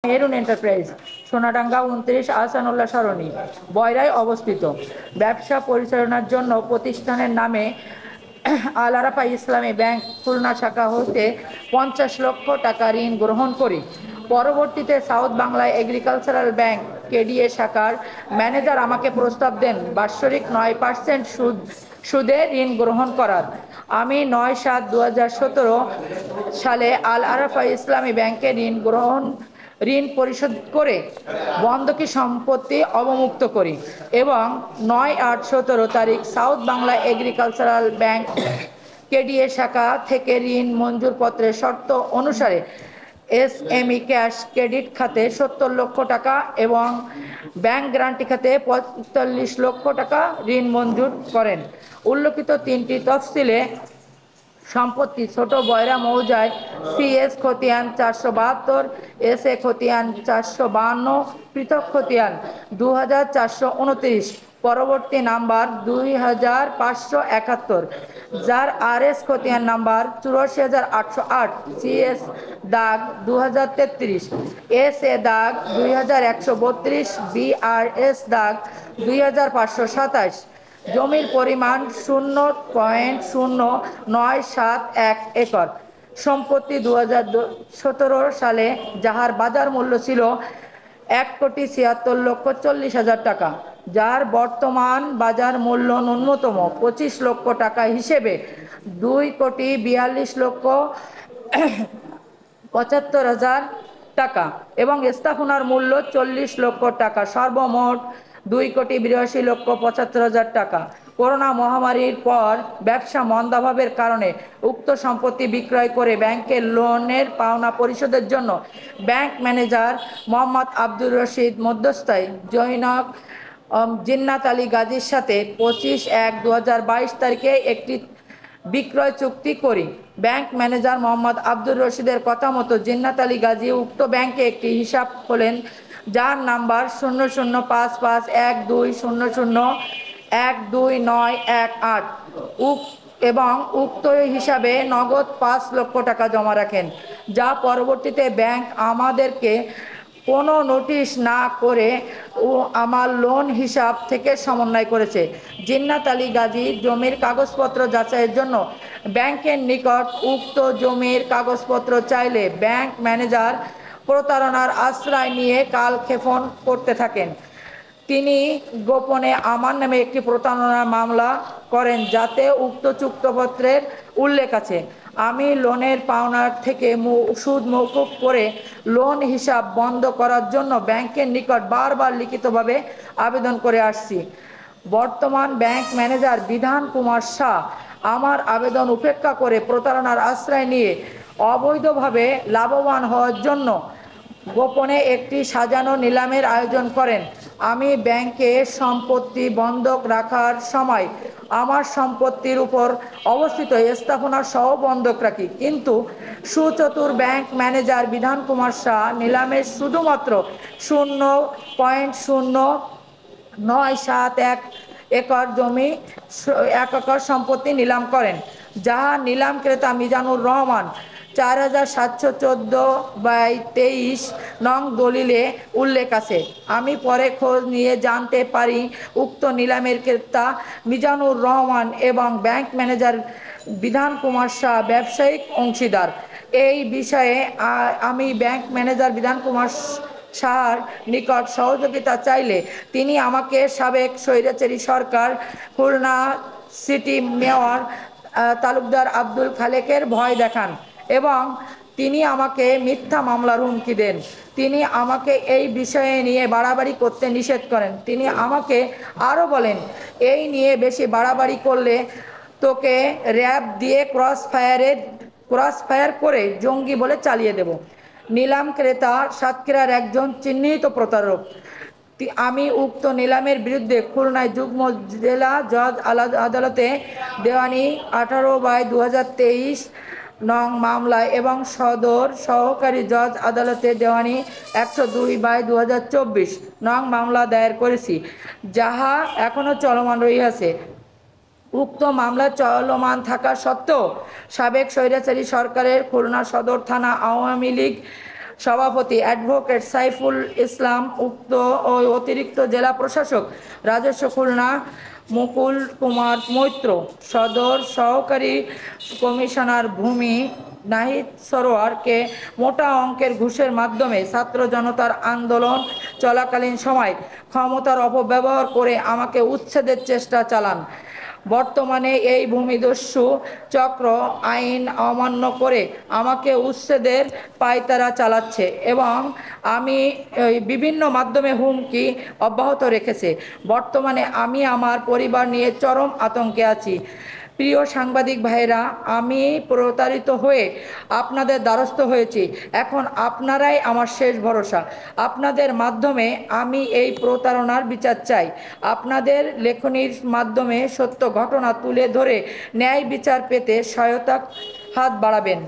Maroon enterprise, Sonadanga 29 Ahsanullah সরণি, বয়রায় অবস্থিত। ব্যবসা পরিচালনার জন্য প্রতিষ্ঠানের নামে আল আরাফা ইসলামী ব্যাংক খুলনা শাখা হতে 50 লক্ষ টাকা ঋণ গ্রহণ করি। পরবর্তীতে south Bangla agricultural bank KDA শাখার ম্যানেজার আমাকে প্রস্তাব দেন বাৎসরিক 9% সুদে ঋণ গ্রহণ করার। আমি 9/7/2017 সালে আল আরাফা ইসলামী ব্যাংকে ঋণ পরিশোধ করে বন্ধকি সম্পত্তি অবমুক্ত করি এবং 9/8/17 তারিখ south Bangla agricultural bank KDA শাখা থেকে ঋণ মঞ্জুর পত্রের শর্ত অনুসারে এসএমই ক্যাশ ক্রেডিট খাতে 70 লক্ষ টাকা এবং ব্যাংক গ্যারান্টি খাতে 45 লক্ষ টাকা ঋণ মঞ্জুর করেন। উল্লেখিত তিনটি তফসিলে সম্পত্তি ছোট বয়রা মৌজায় সিএস খতিয়ান 472, এসএ খতিয়ান 452, পৃথক খতিয়ান 2429, পরবর্তী নাম্বার 2571, যার আরএস খতিয়ান নাম্বার 84808, সিএস দাগ 2033, এসএ দাগ 2132, বিআরএস দাগ 2527। জমির পরিমাণ 0.0971 একর। সম্পত্তি 2017 সালে যাহার বাজার মূল্য ছিল 1,76,40,000 টাকা, যার বর্তমান বাজার মূল্য ন্যূনতম 25 লক্ষ টাকা হিসেবে 2,42,75,000 টাকা এবং স্থাপনার মূল্য 40 লক্ষ টাকা, সর্বমোট 2,82,75,000 টাকা। করোনা মহামারীর পর ব্যবসা মন্দাভাবের কারণে উক্ত সম্পত্তি বিক্রয় করে ব্যাংকের লোনের পাওনা পরিশোধের জন্য ব্যাংক ম্যানেজার মোহাম্মদ আব্দুর রশিদ মধ্যস্থায় জৈনক জিন্নাত আলী গাজীর সাথে 25/1/2022 তারিখে একটি বিক্রয় চুক্তি করি। ব্যাংক ম্যানেজার মোহাম্মদ আব্দুর রশিদের কথা মতো জিন্নাত আলী গাজী উক্ত ব্যাংকে একটি হিসাব খোলেন, যার নাম্বার 005512001291 এবং উক্ত হিসাবে নগদ 5 লক্ষ টাকা জমা রাখেন, যা পরবর্তীতে ব্যাংক আমাদেরকে কোনো নোটিশ না করে ও আমার লোন হিসাব থেকে সমন্বয় করেছে। জিন্নাত আলী গাজী জমির কাগজপত্র যাচাইয়ের জন্য ব্যাংকের নিকট উক্ত জমির কাগজপত্র চাইলে ব্যাংক ম্যানেজার প্রতারণার আশ্রয় নিয়ে কালক্ষেপণ করতে থাকেন। তিনি গোপনে আমার নামে একটি প্রতারণার মামলা করেন, যাতে উক্ত চুক্তিপত্রের উল্লেখ আছে। আমি লোনের পাওনার থেকে সুদ মওকুফ করে লোন হিসাব বন্ধ করার জন্য ব্যাংকের নিকট বারবার লিখিতভাবে আবেদন করে আসছি। বর্তমান ব্যাংক ম্যানেজার বিধান কুমার শাহ আমার আবেদন উপেক্ষা করে প্রতারণার আশ্রয় নিয়ে অবৈধভাবে লাভবান হওয়ার জন্য গোপনে একটি সাজানো নিলামের আয়োজন করেন। আমি ব্যাংকে সম্পত্তি বন্ধক রাখার সময় আমার সম্পত্তির উপর অবস্থিত স্থাপনা সহ বন্ধক রাখি, কিন্তু সুচতুর ব্যাংক ম্যানেজার বিধান কুমার শাহ নিলামে শুধুমাত্র 0.0971 একর জমি 1 একর সম্পত্তি নিলাম করেন, যাহা নিলাম ক্রেতা মিজানুর রহমান 4714/23 নং দলিলে উল্লেখ আছে। আমি পরে খোঁজ নিয়ে জানতে পারি উক্ত নিলামের ক্রেতা মিজানুর রহমান এবং ব্যাংক ম্যানেজার বিধান কুমার শাহ ব্যবসায়িক অংশীদার। এই বিষয়ে আমি ব্যাংক ম্যানেজার বিধান কুমার শাহর নিকট সহযোগিতা চাইলে তিনি আমাকে সাবেক স্বৈরাচারী সরকার খুলনা সিটি মেয়র তালুকদার আব্দুল খালেকের ভয় দেখান এবং তিনি আমাকে মিথ্যা মামলার হুমকি দেন। তিনি আমাকে এই বিষয়ে নিয়ে বাড়াবাড়ি করতে নিষেধ করেন। তিনি আমাকে আরও বলেন, এই নিয়ে বেশি বাড়াবাড়ি করলে তোকে র্যাব দিয়ে ক্রসফায়ার করে জঙ্গি বলে চালিয়ে দেব। নিলাম ক্রেতা সাতক্ষীরার একজন চিহ্নিত প্রতারক। আমি উক্ত নিলামের বিরুদ্ধে খুলনায় যুগ্ম জেলা জজ আদালতে দেওয়ানি 18/2023 নং মামলা এবং সদর সহকারী জজ আদালতে দেওয়ানি 102/2024 নং মামলা দায়ের করেছি, যাহা এখনও চলমান রহিয়াছে। উক্ত মামলা চলমান থাকা সত্ত্বেও সাবেক স্বৈরাচারী সরকারের খুলনা সদর থানা আওয়ামী লীগ সভাপতি অ্যাডভোকেট সাইফুল ইসলাম, উক্ত ও অতিরিক্ত জেলা প্রশাসক রাজস্ব খুলনা মুকুল কুমার মৈত্র, সদর সহকারী কমিশনার ভূমি নাহিদ সরোয়ারকে মোটা অঙ্কের ঘুষের মাধ্যমে ছাত্র জনতার আন্দোলন চলাকালীন সময় ক্ষমতার অপব্যবহার করে আমাকে উচ্ছেদের চেষ্টা চালান। বর্তমানে এই ভূমিদস্যু চক্র আইন অমান্য করে আমাকে উচ্ছেদের পায়তারা চালাচ্ছে এবং আমি বিভিন্ন মাধ্যমে হুমকি অব্যাহত রেখেছে। বর্তমানে আমি আমার পরিবার নিয়ে চরম আতঙ্কে আছি। প্রিয় সাংবাদিক ভাইরা, আমি প্রতারিত হয়ে আপনাদের দ্বারস্থ হয়েছি। এখন আপনারাই আমার শেষ ভরসা। আপনাদের মাধ্যমে আমি এই প্রতারণার বিচার চাই। আপনাদের লেখনীর মাধ্যমে সত্য ঘটনা তুলে ধরে ন্যায় বিচার পেতে সহায়তার হাত বাড়াবেন।